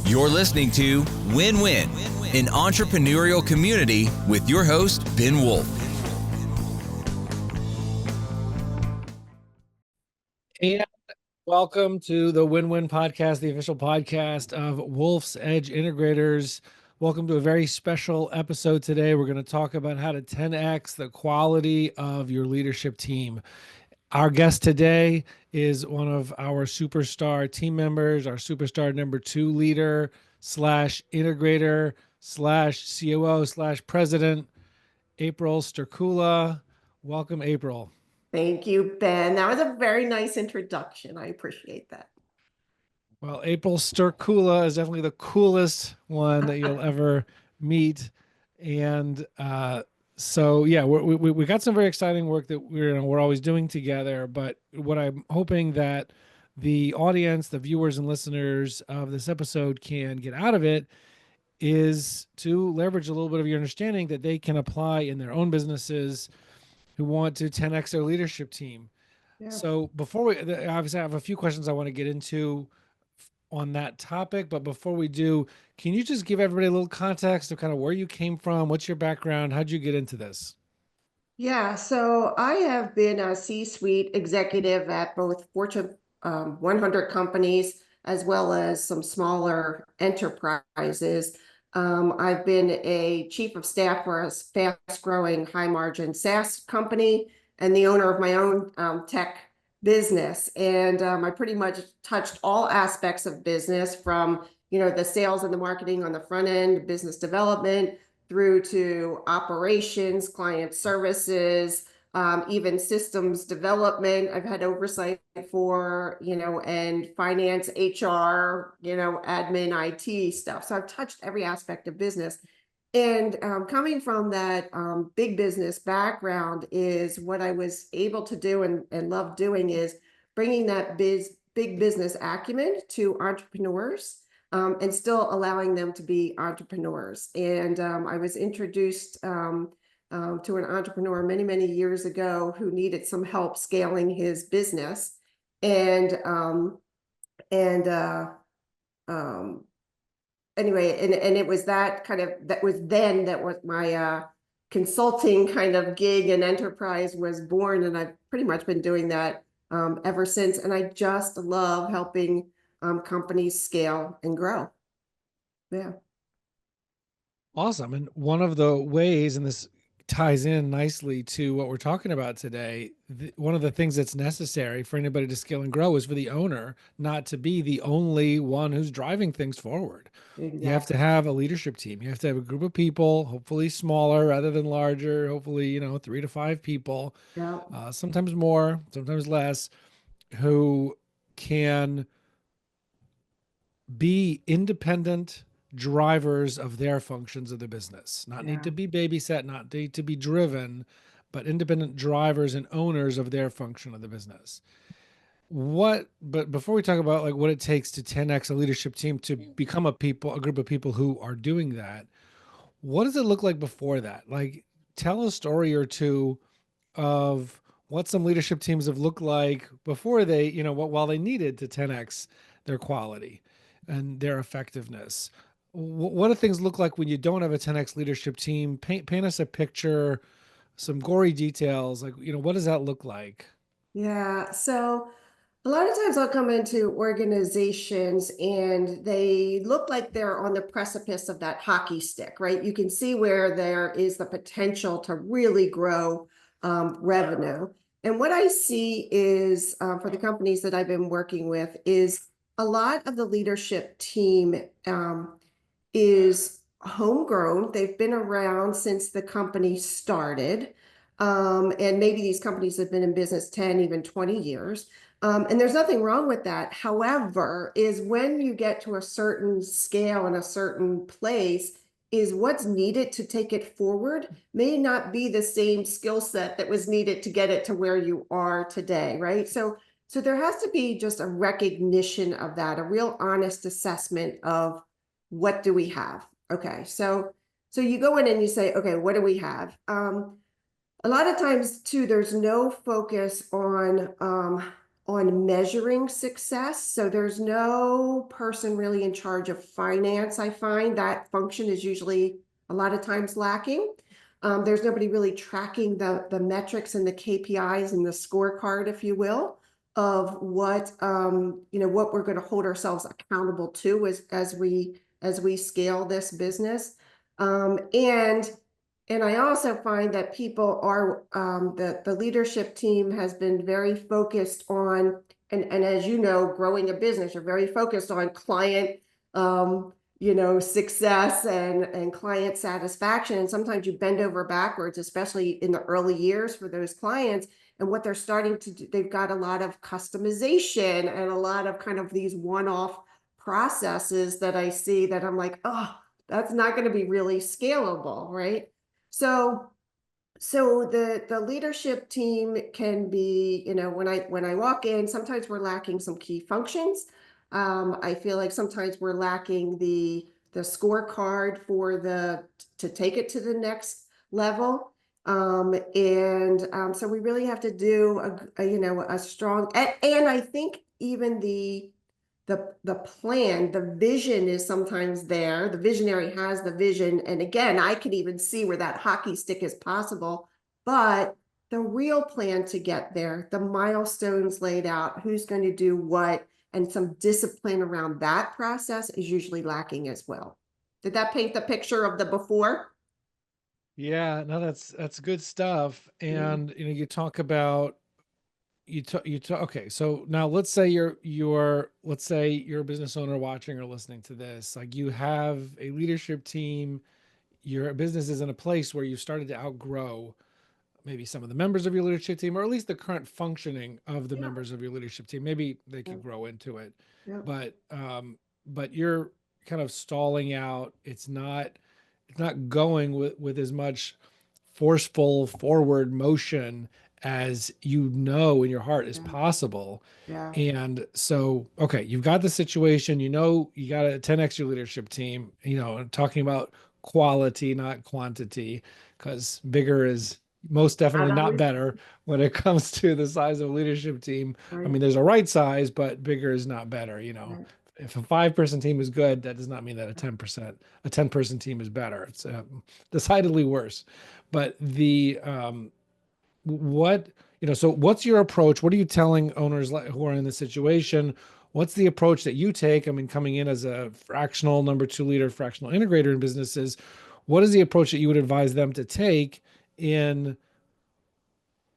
You're listening to Win-Win, an entrepreneurial community with your host, Ben Wolf. And welcome to the Win-Win Podcast, the official podcast of Wolf's Edge Integrators. Welcome to a very special episode today. We're going to talk about how to 10x the quality of your leadership team. Our guest today is one of our superstar team members, our superstar number 2 leader / integrator / COO / president, April Stercula. Welcome, April. Thank you, Ben. That was a very nice introduction. I appreciate that. Well, April Stercula is definitely the coolest one that you'll ever meet. And so, yeah, we got some very exciting work that we're always doing together. But what I'm hoping that the audience, the viewers and listeners of this episode can get out of it is to leverage a little bit of your understanding that they can apply in their own businesses who want to 10x their leadership team. Yeah. So before we, obviously I have a few questions I want to get into on that topic, but before we do, can you just give everybody a little context of kind of where you came from? What's your background? How'd you get into this? Yeah, so I have been a C-suite executive at both Fortune 100 companies as well as some smaller enterprises. I've been a chief of staff for a fast-growing, high-margin SaaS company and the owner of my own tech business. And I pretty much touched all aspects of business from, the sales and the marketing on the front end, business development, through to operations, client services, even systems development. I've had oversight for, and finance, HR, admin, IT stuff. So I've touched every aspect of business. And coming from that big business background is what I was able to do and love doing is bringing that big business acumen to entrepreneurs. And still allowing them to be entrepreneurs. And I was introduced to an entrepreneur many, many years ago who needed some help scaling his business. Anyway, and it was that was my consulting kind of gig and enterprise was born. And I've pretty much been doing that ever since. And I just love helping companies scale and grow. Yeah. Awesome. And one of the ways, and this ties in nicely to what we're talking about today, one of the things that's necessary for anybody to scale and grow is for the owner not to be the only one who's driving things forward. Exactly. You have to have a leadership team. You have to have a group of people, hopefully smaller rather than larger, hopefully, 3 to 5 people, yeah. Sometimes more, sometimes less, who can be independent drivers of their functions of the business, not need to be babysat, not need to be driven, but independent drivers and owners of their function of the business. But before we talk about like what it takes to 10x a leadership team to become a group of people who are doing that, what does it look like before that? Like, tell a story or two of what some leadership teams have looked like before they, while they needed to 10x their quality and their effectiveness. What do things look like when you don't have a 10x leadership team? Paint us a picture, some gory details. Like, what does that look like? Yeah. So a lot of times I'll come into organizations and they look like they're on the precipice of that hockey stick, right? You can see where there is the potential to really grow revenue. And what I see is for the companies that I've been working with is a lot of the leadership team is homegrown. They've been around since the company started. And maybe these companies have been in business 10, even 20 years. And there's nothing wrong with that. However, is when you get to a certain scale and a certain place, is what's needed to take it forward may not be the same skill set that was needed to get it to where you are today, right? So there has to be just a recognition of that, a real honest assessment of what do we have? Okay, so you go in and you say, okay, what do we have? A lot of times too, there's no focus on on measuring success. So there's no person really in charge of finance. I find that function is usually a lot of times lacking. There's nobody really tracking the metrics and the KPIs and the scorecard, if you will, of what what we're going to hold ourselves accountable to as we scale this business. And I also find that people are the leadership team has been very focused on, and as you know, growing a business, you're very focused on client success and client satisfaction. And sometimes you bend over backwards, especially in the early years for those clients. And what they're starting to do, they've got a lot of customization and a lot of kind of these one-off processes that I see that I'm like, oh, that's not going to be really scalable, right? So the leadership team can be, when I walk in, sometimes we're lacking some key functions. I feel like sometimes we're lacking the scorecard to take it to the next level. So we really have to do a strong, and I think even the plan, the vision is sometimes there. The visionary has the vision. And again, I can even see where that hockey stick is possible, but the real plan to get there, the milestones laid out, who's going to do what, and some discipline around that process is usually lacking as well. Did that paint the picture of the before? Yeah, no, that's good stuff. And you talk about okay, so now let's say let's say you're a business owner watching or listening to this. Like, you have a leadership team, your business is in a place where you started to outgrow maybe some of the members of your leadership team, or at least the current functioning of the Yeah. members of your leadership team. Maybe they Yeah. could grow into it, Yeah. but you're kind of stalling out. It's not going with as much forceful forward motion as in your heart is Yeah. possible. Yeah. And so, okay, you've got the situation, you got a 10x your leadership team, talking about quality, not quantity, because bigger is most definitely Not not always better when it comes to the size of a leadership team. I right. mean, there's a right size, but bigger is not better. Right. If a 5-person team is good, that does not mean that a 10-person team is better. It's decidedly worse. But what, so what's your approach? What are you telling owners who are in this situation? What's the approach that you take? I mean, coming in as a fractional number 2 leader, fractional integrator in businesses, what is the approach that you would advise them to take in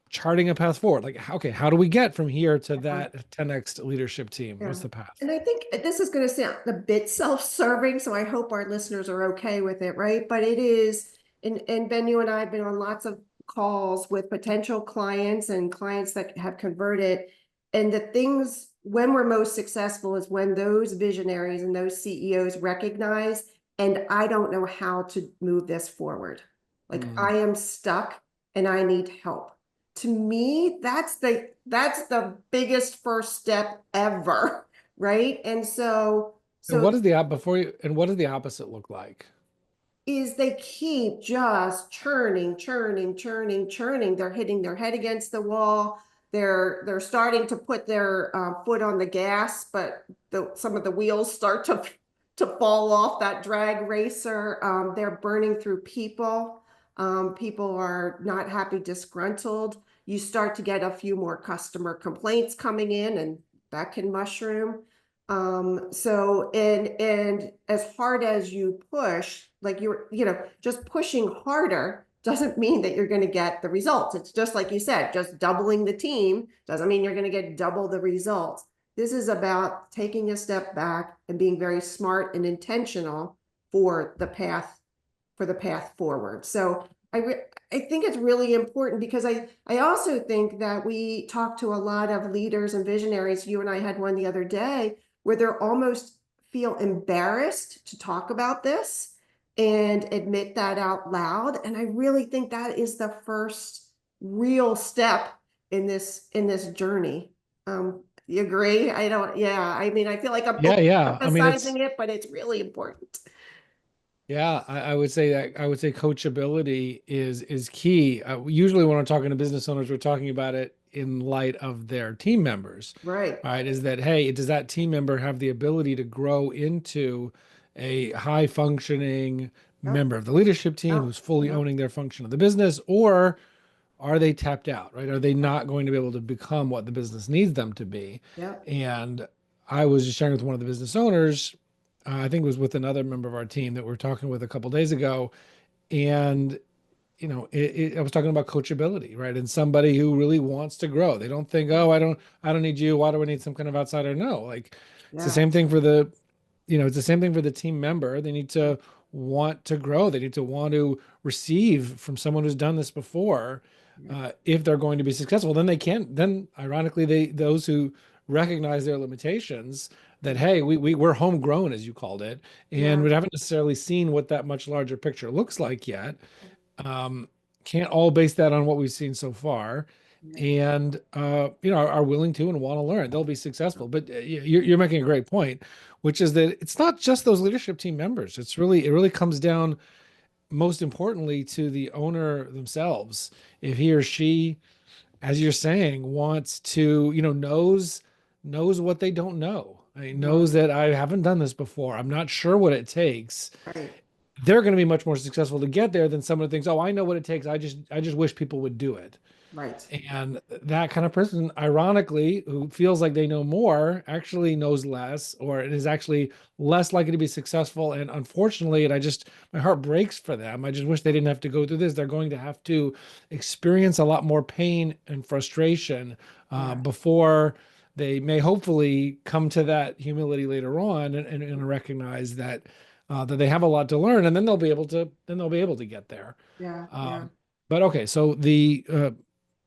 charting a path forward? Like, okay, how do we get from here to that 10x leadership team? Yeah. What's the path? And I think this is going to sound a bit self-serving, so I hope our listeners are okay with it, right? But it is, and Ben, you and I have been on lots of calls with potential clients and clients that have converted. And the things when we're most successful is when those visionaries and those CEOs recognize, and I don't know how to move this forward. Like, I am stuck and I need help. To me, that's the biggest first step ever, right? And so And what is what does the opposite look like? is they keep just churning, churning, churning, churning. They're hitting their head against the wall. They're starting to put their foot on the gas, but some of the wheels start to fall off that drag racer. They're burning through people. People are not happy, disgruntled. You start to get a few more customer complaints coming in, and that can mushroom. And as hard as you push, like just pushing harder doesn't mean that you're going to get the results. It's just like you said, just doubling the team doesn't mean you're going to get double the results. This is about taking a step back and being very smart and intentional for the path forward. So I think it's really important because I also think that we talk to a lot of leaders and visionaries. You and I had one the other day where they're almost feel embarrassed to talk about this and admit that out loud. And I really think that is the first real step in this journey. You agree? I don't, yeah. I mean, I feel like I'm Yeah. I mean, emphasizing it, but it's really important. yeah, I would say coachability is key. Usually when I'm talking to business owners, we're talking about it in light of their team members, Right. right? Is that, hey, does that team member have the ability to grow into a high functioning Yep. member of the leadership team Yep. who's fully Yep. owning their function of the business, or are they tapped out, right? Are they not going to be able to become what the business needs them to be? Yep. And I was just sharing with one of the business owners, I think it was with another member of our team that we were talking with a couple days ago, and I was talking about coachability, right? And somebody who really wants to grow. They don't think, oh, I don't need you. Why do I need some kind of outsider? No, like it's the Yeah. same thing for it's the same thing for the team member. They need to want to grow. They need to want to receive from someone who's done this before. If they're going to be successful, then they can. Then, ironically, those who recognize their limitations, that hey, we're homegrown, as you called it, and Yeah. we haven't necessarily seen what that much larger picture looks like yet. um, can't all base that on what we've seen so far, and are willing to and want to learn. They'll be successful. But you're making a great point, which is that it's not just those leadership team members. It really comes down, most importantly, to the owner themselves. If he or she, as you're saying, wants to, knows what they don't know. I mean, Mhm. knows that I haven't done this before. I'm not sure what it takes. Right. They're going to be much more successful to get there than someone who thinks, oh, I know what it takes. I just wish people would do it. Right. And that kind of person, ironically, who feels like they know more, actually knows less, or it is actually less likely to be successful. And unfortunately, my heart breaks for them. I just wish they didn't have to go through this. They're going to have to experience a lot more pain and frustration Yeah. before they may hopefully come to that humility later on, and recognize that they have a lot to learn, and then they'll be able to get there. Yeah. Yeah. Um, but okay, so the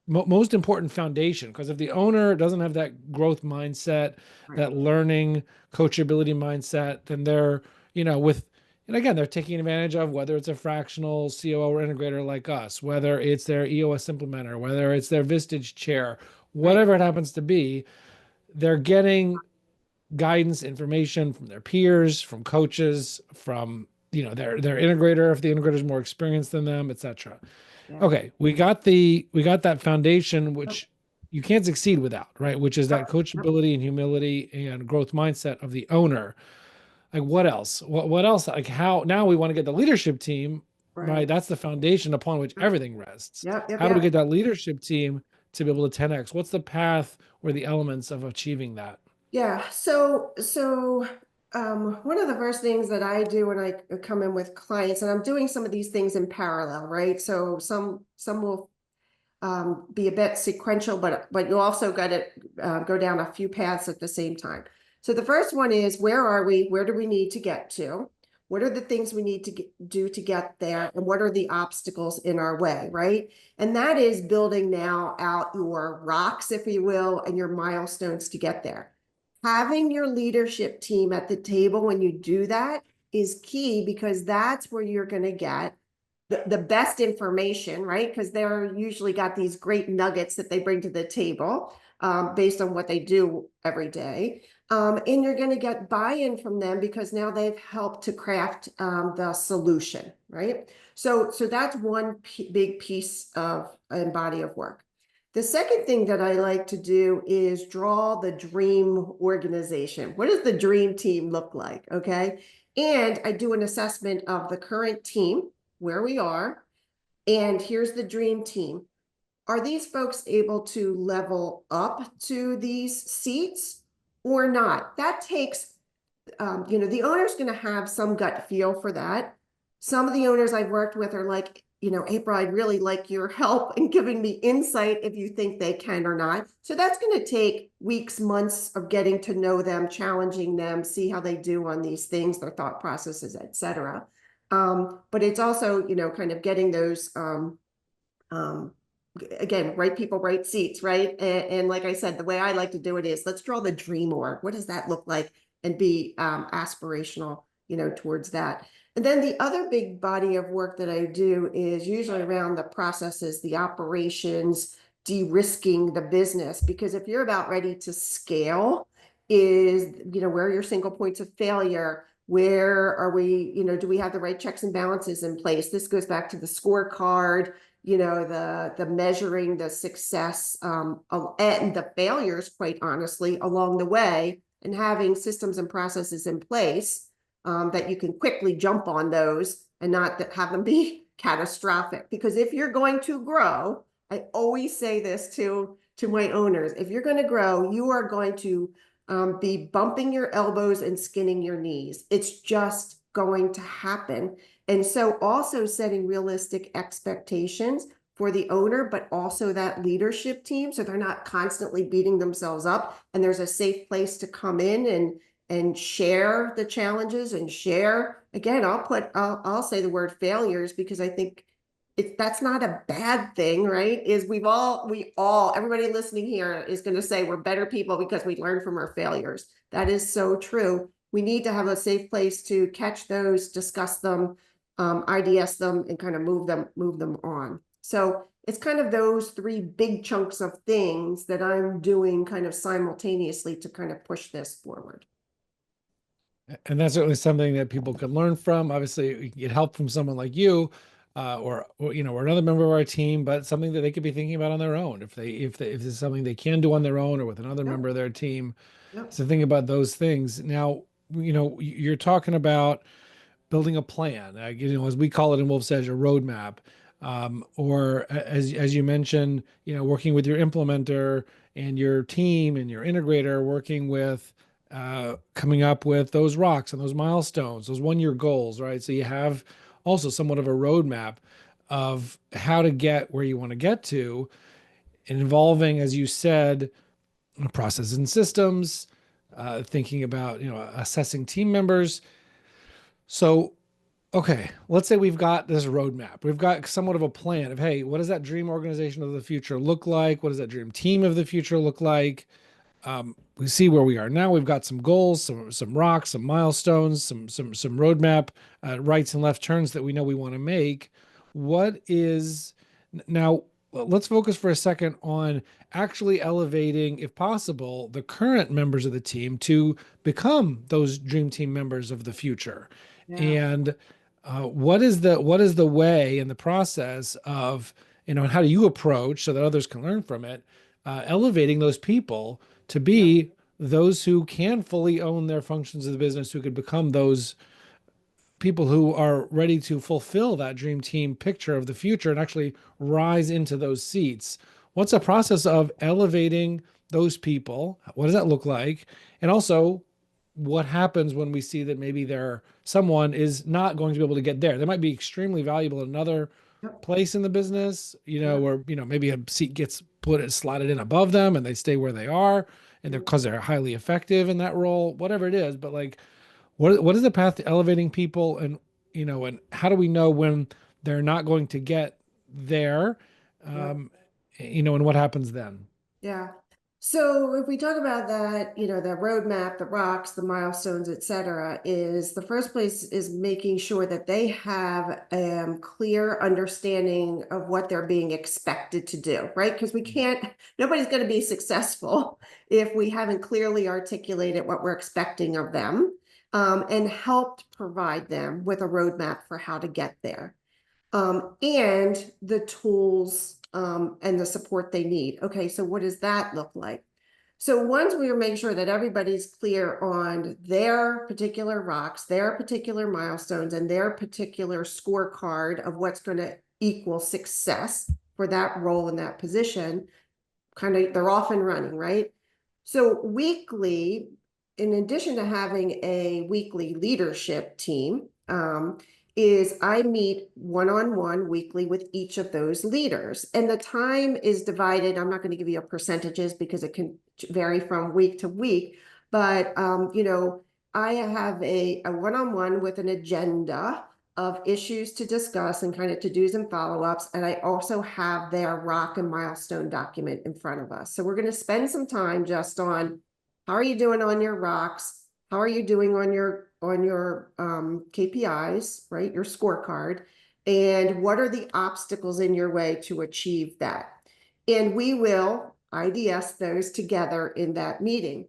most important foundation, because if the owner doesn't have that growth mindset, Right. that learning coachability mindset, then they're with and again, they're taking advantage of, whether it's a fractional COO or integrator like us, whether it's their EOS implementer, whether it's their Vistage chair, Right. whatever it happens to be. They're getting guidance, information from their peers, from coaches, from their integrator if the integrator is more experienced than them, etc. Yeah. Okay, we got that foundation, Yep. which you can't succeed without, right? Which is that Yep. Yep. coachability and humility and growth mindset of the owner. Like what else? What else? Like how now we want to get the leadership team, right? Right. That's the foundation upon which Yep. everything rests. Yep. Yep. How do we Yep. get that leadership team to be able to 10x? What's the path or the elements of achieving that? Yeah. One of the first things that I do when I come in with clients, and I'm doing some of these things in parallel, right? So some will be a bit sequential, but you also got to go down a few paths at the same time. So the first one is, where are we? Where do we need to get to? What are the things we need to do to get there? And what are the obstacles in our way, right? And that is building now out your rocks, if you will, and your milestones to get there. Having your leadership team at the table when you do that is key, because that's where you're going to get the best information, right? Because they're usually got these great nuggets that they bring to the table based on what they do every day. And you're going to get buy-in from them because now they've helped to craft the solution, right? So that's one big piece of a body of work. The second thing that I like to do is draw the dream organization. What does the dream team look like? Okay. And I do an assessment of the current team, where we are, and here's the dream team. Are these folks able to level up to these seats or not? That takes, the owner's going to have some gut feel for that. Some of the owners I've worked with are like, April, I'd really like your help in giving me insight if you think they can or not. So that's going to take weeks, months of getting to know them, challenging them, see how they do on these things, their thought processes, etc. But it's also, kind of getting those, again, right people, right seats, right? And like I said, the way I like to do it is, let's draw the dream org. What does that look like? And be aspirational, towards that. And then the other big body of work that I do is usually around the processes, the operations, de-risking the business. Because if you're about ready to scale, where are your single points of failure? Where are we, do we have the right checks and balances in place? This goes back to the scorecard, the measuring the success, and the failures, quite honestly, along the way, and having systems and processes in place that you can quickly jump on those and not have them be catastrophic. Because if you're going to grow, I always say this to my owners, if you're going to grow, you are going to be bumping your elbows and skinning your knees. It's just going to happen. And so also setting realistic expectations for the owner, but also that leadership team, so they're not constantly beating themselves up, and there's a safe place to come in and share the challenges and share. Again, I'll say the word failures, because I think that's not a bad thing, right? Is we all, everybody listening here is going to say we're better people because we learn from our failures. That is so true. We need to have a safe place to catch those, discuss them, IDS them, and kind of move them on. So it's kind of those three big chunks of things that I'm doing kind of simultaneously to kind of push this forward. And that's certainly something that people can learn from. Obviously, you can get help from someone like you, or another member of our team, but something that they could be thinking about on their own. If it's something they can do on their own or with another member of their team. Yep. So think about those things. Now, you're talking about building a plan, as we call it in Wolf's Edge, a roadmap, or as you mentioned, working with your implementer and your team and your integrator, working with coming up with those rocks and those milestones, those 1-year goals, right? So you have also somewhat of a roadmap of how to get where you want to get to, involving, as you said, processes and systems, thinking about, assessing team members. So, okay, let's say we've got this roadmap. We've got somewhat of a plan of, hey, what does that dream organization of the future look like? What does that dream team of the future look like? We see where we are now. We've got some goals, some rocks, some milestones, some roadmap, rights and left turns that we know we want to make. What is now? Let's focus for a second on actually elevating, if possible, the current members of the team to become those dream team members of the future. Yeah. And what is the way and the process of, and how do you approach, so that others can learn from it, elevating those people to be those who can fully own their functions of the business, who could become those people who are ready to fulfill that dream team picture of the future and actually rise into those seats? What's the process of elevating those people? What does that look like? And also, what happens when we see that maybe someone is not going to be able to get there? They might be extremely valuable in another place in the business, where, maybe a seat gets slotted in above them and they stay where they are, and because they're highly effective in that role, whatever it is. But like, what is the path to elevating people, and and how do we know when they're not going to get there, and what happens then? Yeah. So if we talk about that, the roadmap, the rocks, the milestones, et cetera, is the first place is making sure that they have clear understanding of what they're being expected to do, right? Because nobody's going to be successful if we haven't clearly articulated what we're expecting of them, and helped provide them with a roadmap for how to get there. And the tools and the support they need. Okay, so what does that look like? So once we make sure that everybody's clear on their particular rocks, their particular milestones, and their particular scorecard of what's going to equal success for that role in that position, they're off and running, right? So weekly, in addition to having a weekly leadership team, is I meet one-on-one weekly with each of those leaders. And the time is divided. I'm not going to give you percentages because it can vary from week to week. But, I have a one-on-one with an agenda of issues to discuss and kind of to-dos and follow-ups. And I also have their rock and milestone document in front of us. So we're going to spend some time just on how are you doing on your rocks? How are you doing on your KPIs, right? Your scorecard, and what are the obstacles in your way to achieve that? And we will IDS those together in that meeting.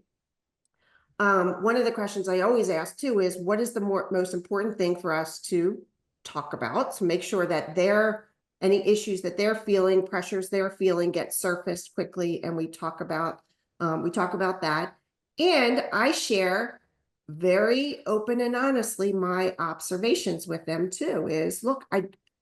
One of the questions I always ask too is, what is the most important thing for us to talk about? So make sure that they're any issues that they're feeling, pressures they're feeling get surfaced quickly, and we talk about that. And I share very open and honestly my observations with them too. Is look,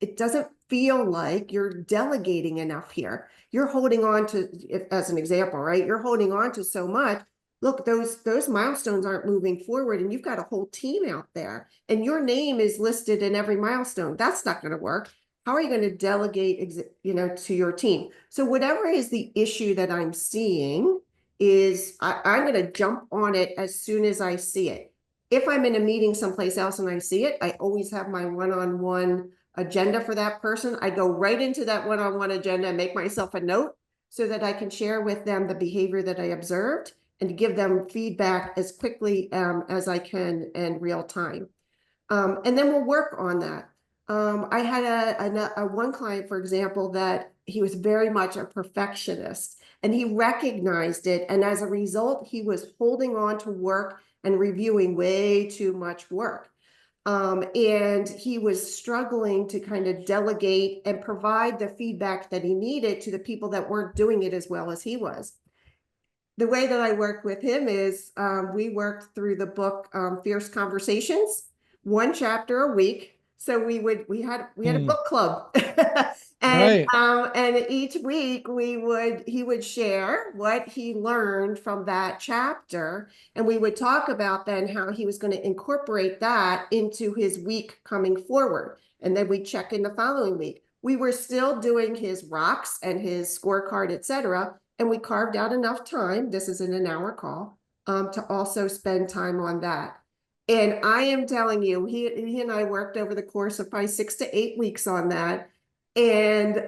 it doesn't feel like you're delegating enough here. You're holding on to, as an example, right? You're holding on to so much. Look, those milestones aren't moving forward, and you've got a whole team out there, and your name is listed in every milestone. That's not going to work. How are you going to delegate, to your team? So whatever is the issue that I'm seeing is I'm going to jump on it as soon as I see it. If I'm in a meeting someplace else and I see it, I always have my one-on-one agenda for that person. I go right into that one-on-one agenda and make myself a note so that I can share with them the behavior that I observed and give them feedback as quickly as I can in real time. And then we'll work on that. I had a one client, for example, that he was very much a perfectionist, and he recognized it. And as a result, he was holding on to work and reviewing way too much work. And he was struggling to kind of delegate and provide the feedback that he needed to the people that weren't doing it as well as he was. The way that I worked with him is we worked through the book Fierce Conversations, one chapter a week. So we had a book club, and Right. And each week he would share what he learned from that chapter, and we would talk about then how he was going to incorporate that into his week coming forward, and then we'd check in the following week. We were still doing his rocks and his scorecard, etc. And we carved out enough time, this is an hour call, to also spend time on that. And I am telling you, he and I worked over the course of probably 6 to 8 weeks on that. And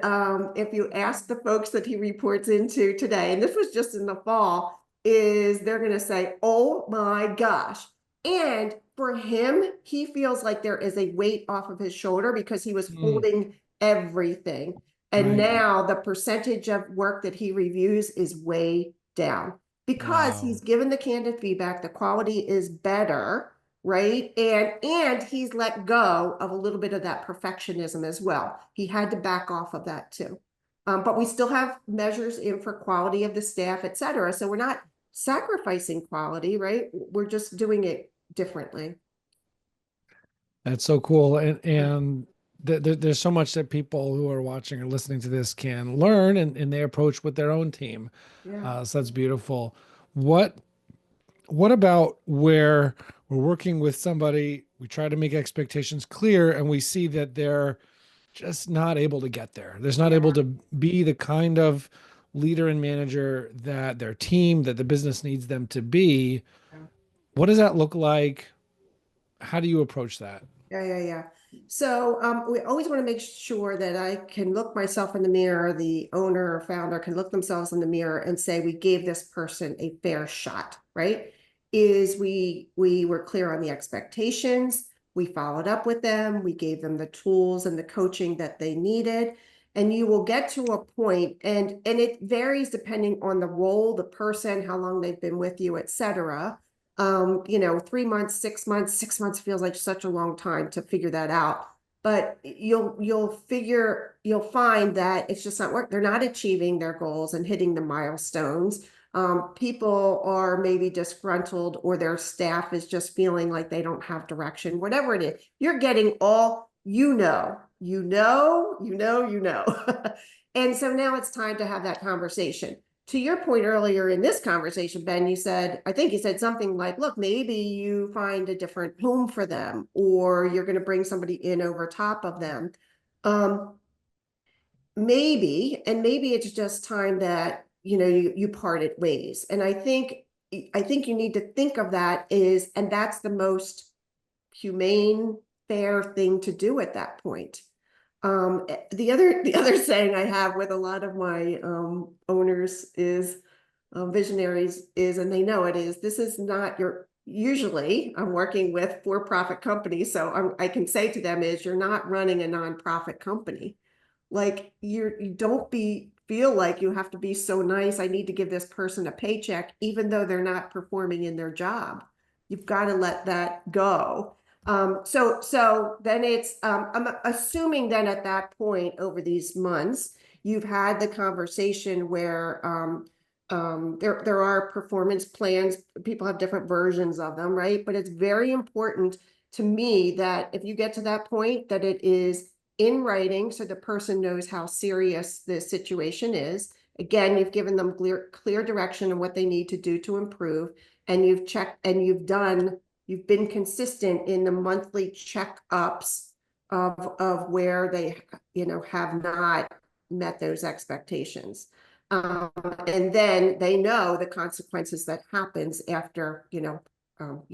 if you ask the folks that he reports into today, and this was just in the fall, is they're going to say, oh my gosh. And for him, he feels like there is a weight off of his shoulder because he was holding everything. And now the percentage of work that he reviews is way down because he's given the candid feedback. The quality is better, right? And he's let go of a little bit of that perfectionism as well. He had to back off of that too. But we still have measures in for quality of the staff, et cetera. So we're not sacrificing quality, right? We're just doing it differently. That's so cool. And there's so much that people who are watching or listening to this can learn and they approach with their own team. Yeah. So that's beautiful. What about where we're working with somebody, we try to make expectations clear and we see that they're just not able to get there. They're not able to be the kind of leader and manager that their team, that the business needs them to be. What does that look like? How do you approach that? Yeah. So we always want to make sure that I can look myself in the mirror, the owner or founder can look themselves in the mirror and say, we gave this person a fair shot, right? Is we were clear on the expectations, we followed up with them, we gave them the tools and the coaching that they needed. And you will get to a point, and it varies depending on the role, the person, how long they've been with you, et cetera. 3 months, 6 months, 6 months feels like such a long time to figure that out. But you'll find that it's just not work. They're not achieving their goals and hitting the milestones. People are maybe disgruntled, or their staff is just feeling like they don't have direction, whatever it is. You're getting all, And so now it's time to have that conversation. To your point earlier in this conversation, Ben, I think you said something like, look, maybe you find a different home for them, or you're going to bring somebody in over top of them. Maybe it's just time that, you parted ways. And I think you need to think of that and that's the most humane, fair thing to do at that point. The other saying I have with a lot of my owners is visionaries is, and they know it is, this is not usually I'm working with for-profit companies. So I can say to them is, you're not running a nonprofit company. Like you don't feel like you have to be so nice. I need to give this person a paycheck, even though they're not performing in their job. You've got to let that go. So then I'm assuming then at that point over these months, you've had the conversation where there are performance plans. People have different versions of them, right? But it's very important to me that if you get to that point, that it is in writing so the person knows how serious the situation is. Again, you've given them clear direction on what they need to do to improve, and you've checked and you've been consistent in the monthly checkups of where they, have not met those expectations. And then they know the consequences that happens after, you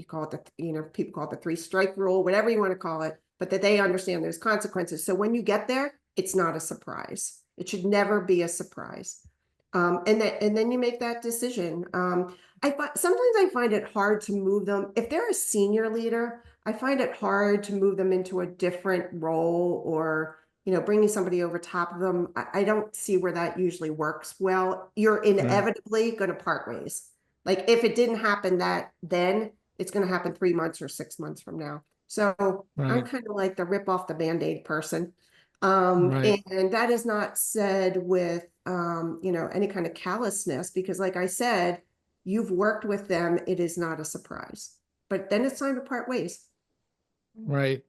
call it people call it the 3-strike rule, whatever you want to call it, but that they understand those consequences. So when you get there, it's not a surprise. It should never be a surprise. And then you make that decision. Sometimes I find it hard to move them. If they're a senior leader, I find it hard to move them into a different role or, bringing somebody over top of them. I don't see where that usually works well. You're inevitably going to part ways. Like if it didn't happen then it's going to happen 3 months or 6 months from now. So I'm kind of like the rip off the Band-Aid person. And that is not said with, any kind of callousness, because like I said, you've worked with them. It is not a surprise, but then it's time to part ways. Right.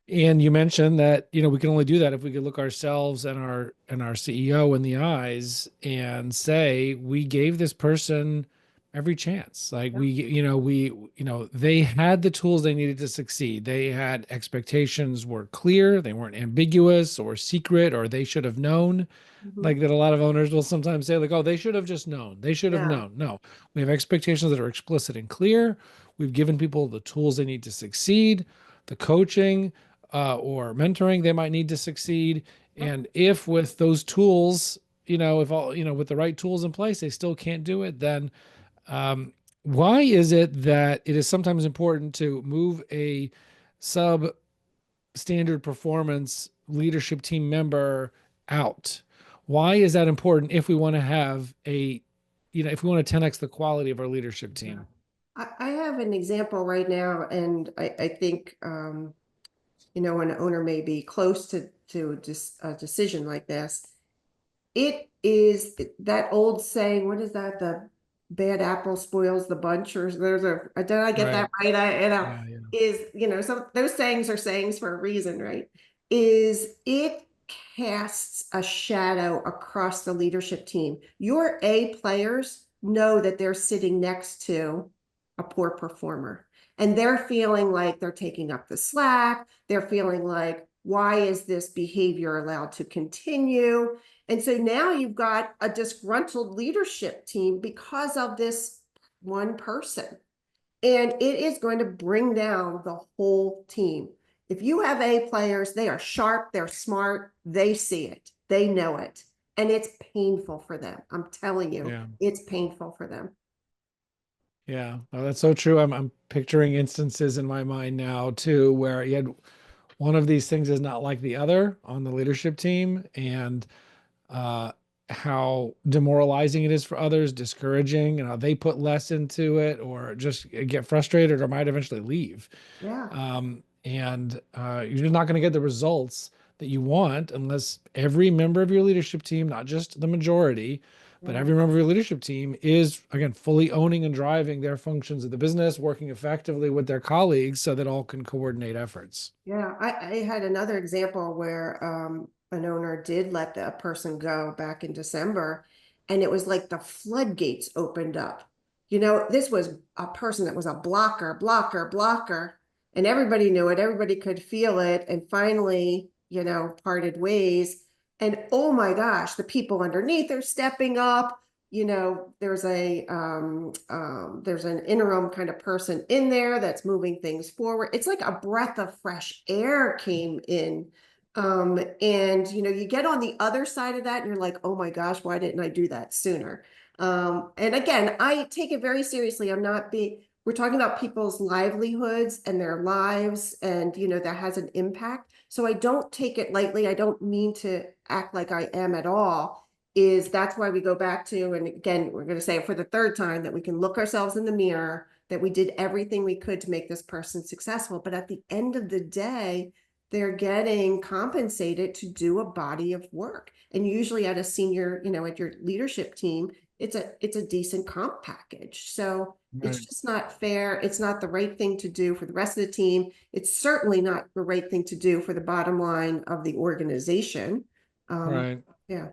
And you mentioned that, we can only do that if we could look ourselves and our CEO in the eyes and say, we gave this person every chance. Like they had the tools they needed to succeed. They had expectations were clear. They weren't ambiguous or secret, or they should have known. Like that a lot of owners will sometimes say like, oh, they should have just known. They should have known. No, we have expectations that are explicit and clear. We've given people the tools they need to succeed, the coaching, or mentoring they might need to succeed. And if with those tools, if all, with the right tools in place, they still can't do it, then why is it that it is sometimes important to move a substandard performance leadership team member out? Why is that important if we want to have if we want to 10x the quality of our leadership team? I have an example right now, and I think, an owner may be close to just a decision like this. It is that old saying, what is that? The bad apple spoils the bunch, or did I get that right? So those sayings are sayings for a reason, right? It casts a shadow across the leadership team. Your A players know that they're sitting next to a poor performer, and they're feeling like they're taking up the slack. They're feeling like, why is this behavior allowed to continue? And so now you've got a disgruntled leadership team because of this one person. And it is going to bring down the whole team. If you have A players, they are sharp, they're smart, they see it, they know it. And it's painful for them. I'm telling you, it's painful for them. Yeah, oh, that's so true. I'm picturing instances in my mind now too, where you had one of these things is not like the other on the leadership team, and how demoralizing it is for others, discouraging, and how they put less into it or just get frustrated or might eventually leave. Yeah. And you're just not going to get the results that you want unless every member of your leadership team, not just the majority, but every member of your leadership team is, again, fully owning and driving their functions of the business, working effectively with their colleagues so that all can coordinate efforts. Yeah, I had another example where an owner did let a person go back in December, and it was like the floodgates opened up. This was a person that was a blocker, and everybody knew it, everybody could feel it, and finally, parted ways. And oh my gosh, the people underneath are stepping up. There's an interim kind of person in there that's moving things forward. It's like a breath of fresh air came in. And you get on the other side of that and you're like, oh my gosh, why didn't I do that sooner? And again, I take it very seriously. We're talking about people's livelihoods and their lives, and that has an impact. So I don't take it lightly. I don't mean to act like I am at all. That's why we go back to, and again, we're going to say it for the third time, that we can look ourselves in the mirror, that we did everything we could to make this person successful. But at the end of the day, they're getting compensated to do a body of work. And usually at a senior, at your leadership team, it's a decent comp package. So it's just not fair. It's not the right thing to do for the rest of the team. It's certainly not the right thing to do for the bottom line of the organization. Right. Yeah.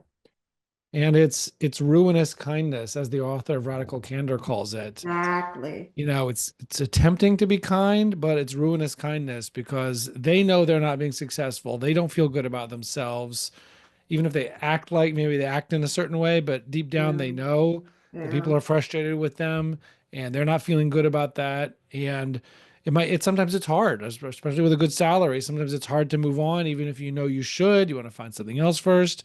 And it's ruinous kindness, as the author of Radical Candor calls it. Exactly. It's attempting to be kind, but it's ruinous kindness because they know they're not being successful. They don't feel good about themselves, even if they act like maybe they act in a certain way, but deep down they know that people are frustrated with them and they're not feeling good about that. And sometimes it's hard, especially with a good salary. Sometimes it's hard to move on, even if you know you should. You want to find something else first.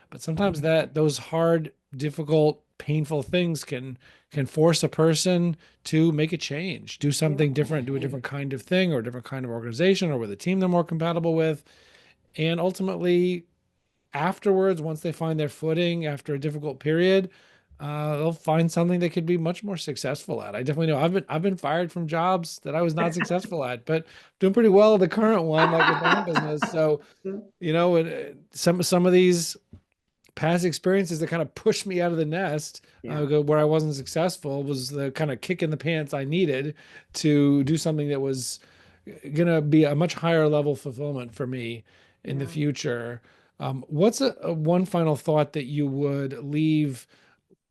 But sometimes those hard, difficult, painful things can force a person to make a change, do something different, do a different kind of thing or a different kind of organization or with a team they're more compatible with. And ultimately, afterwards, once they find their footing after a difficult period, they'll find something they could be much more successful at. I definitely know I've been fired from jobs that I was not successful at, but doing pretty well at the current one, like with my own business. So, some of these past experiences that kind of pushed me out of the nest, where I wasn't successful, was the kind of kick in the pants I needed to do something that was going to be a much higher level fulfillment for me in the future. What's one final thought that you would leave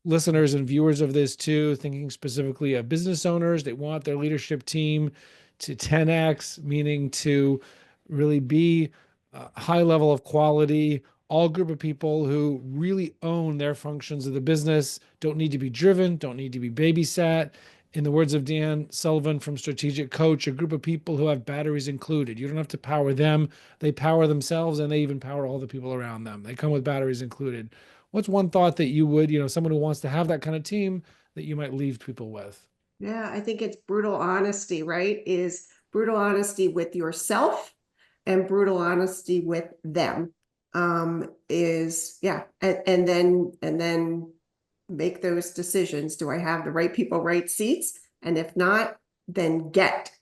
listeners and viewers of this too, thinking specifically of business owners? They want their leadership team to 10x, meaning to really be a high level of quality, all group of people who really own their functions of the business, don't need to be driven, don't need to be babysat. In the words of Dan Sullivan from Strategic Coach, a group of people who have batteries included. You don't have to power them. They power themselves, and they even power all the people around them. They come with batteries included. What's one thought that you would, someone who wants to have that kind of team, that you might leave people with? Yeah, I think it's brutal honesty, right? Is brutal honesty with yourself and brutal honesty with them. And then make those decisions. Do I have the right people, right seats? And if not, then get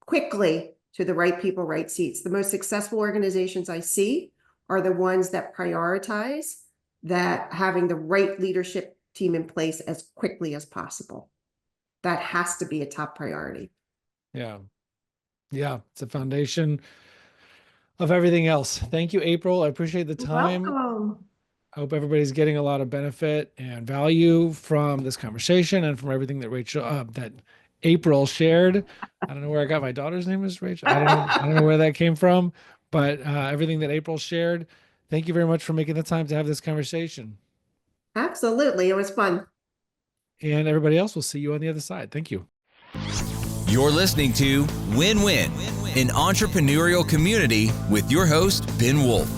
quickly to the right people, right seats. The most successful organizations I see are the ones that prioritize that having the right leadership team in place as quickly as possible. That has to be a top priority. Yeah. It's a foundation of everything else. Thank you, April. I appreciate the time. Welcome. I hope everybody's getting a lot of benefit and value from this conversation and from everything that April shared. I don't know where I got my daughter's name is Rachel. I don't know where that came from, but everything that April shared. Thank you very much for making the time to have this conversation. Absolutely. It was fun. And everybody else, will see you on the other side. Thank you. You're listening to Win-Win, an entrepreneurial community with your host, Ben Wolf.